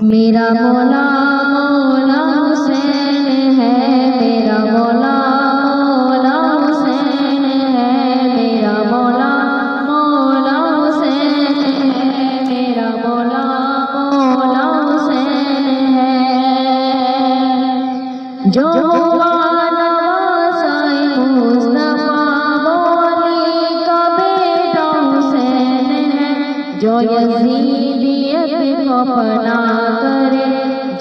मेरा मौला मौला हुसैन है, मेरा मौला मौला हुसैन है, मेरा मौला मौला हुसैन है, मेरा मौला मौला हुसैन है। जो हुआ नवाज़ाए मुस्तफ़ा बोली का बेटा हुसैन है, जो यज़ीदियत को फना करे,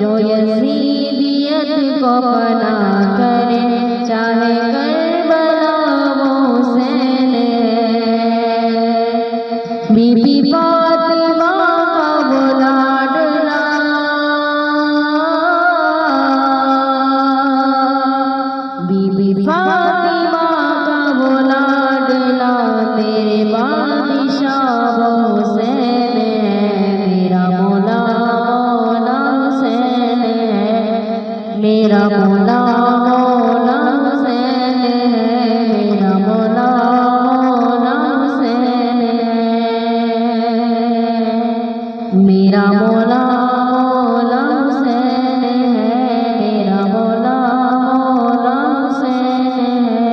जो यज़ीदियत को फना करे, चाहे करबला वो हुसैन है। बीबी फातिमा का वो लाडला, बीबी फातिमा का वो लाडला, तेरे बादशाह वो हुसैन है। मेरा मौला मौला हुसैन है, मेरा मौला मौला हुसैन है, मेरा मौला मौला हुसैन है, मेरा मौला मौला हुसैन है, मेरा मौला मौला हुसैन है।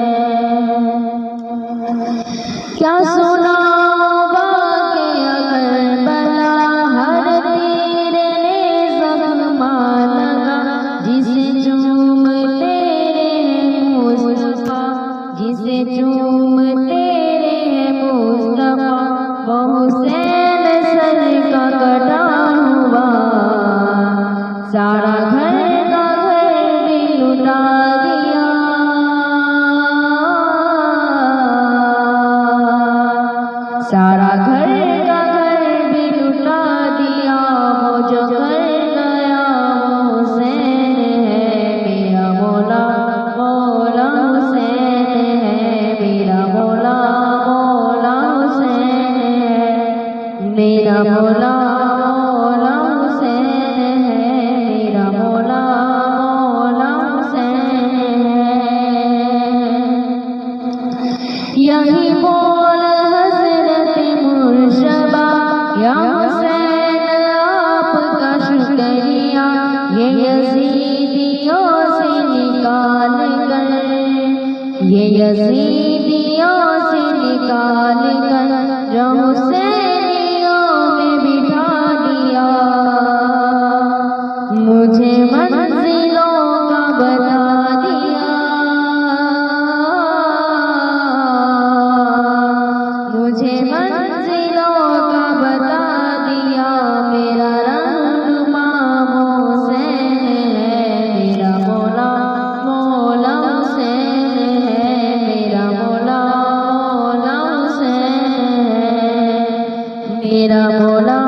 क्या सुना वाक़या करबला, हर तीर ने ज़ख्मा लगा, जिसे चूम तेरे मुस्तफ़ा, जिसे चूम तेरे मुस्तफ़ा, वो हुसैन सर का कटा हुआ, सारा घर का घर भी लुटा दिया, सारा घर का घर भी लुटा दिया। वो जो कर गया वो हुसैन है, मेरा मौला मौला हुसैन है, मेरा मौला मौला हुसैन है, मेरा मौला मौला हुसैन है, मेरा मौला मौला हुसैन है। यही बोल हज़रत मुर्शबा, या हुसैन आपका शुक्रिया, ये यज़ीदियों से निकाल कर, ये यज़ीदियों से निकाल कर, जो हुसैनियों में बिठा दिया। मुझे मंजिलों का बता दिया, मुझे मंजिलों का बता दिया। मेरा रहनुमा हुसैन है, मेरा मौला मौला हुसैन है, मेरा मौला मौला हुसैन है, मेरा मौला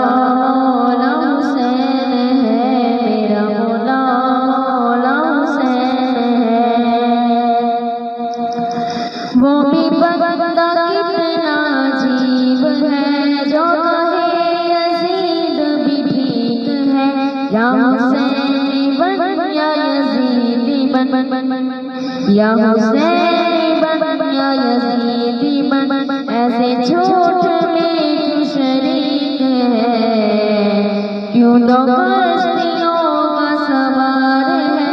मौला हुसैन है, मेरा मौला मौला हुसैन है। वो भी बंदा कितना अजीब है, जो कहे यज़ीद भी ठीक है, या हुसैनी बन या यज़ीदी बन, या हुसैनी बन या यज़ीदी बन, ऐसे झूठ में क्यों शरीक है, क्यों दो कश्तियों का सवार है,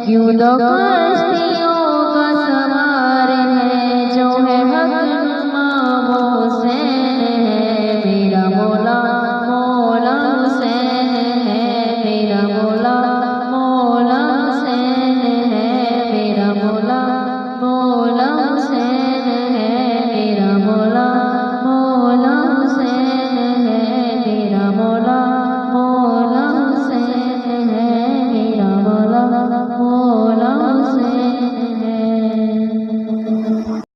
क्यों दो कश्तियों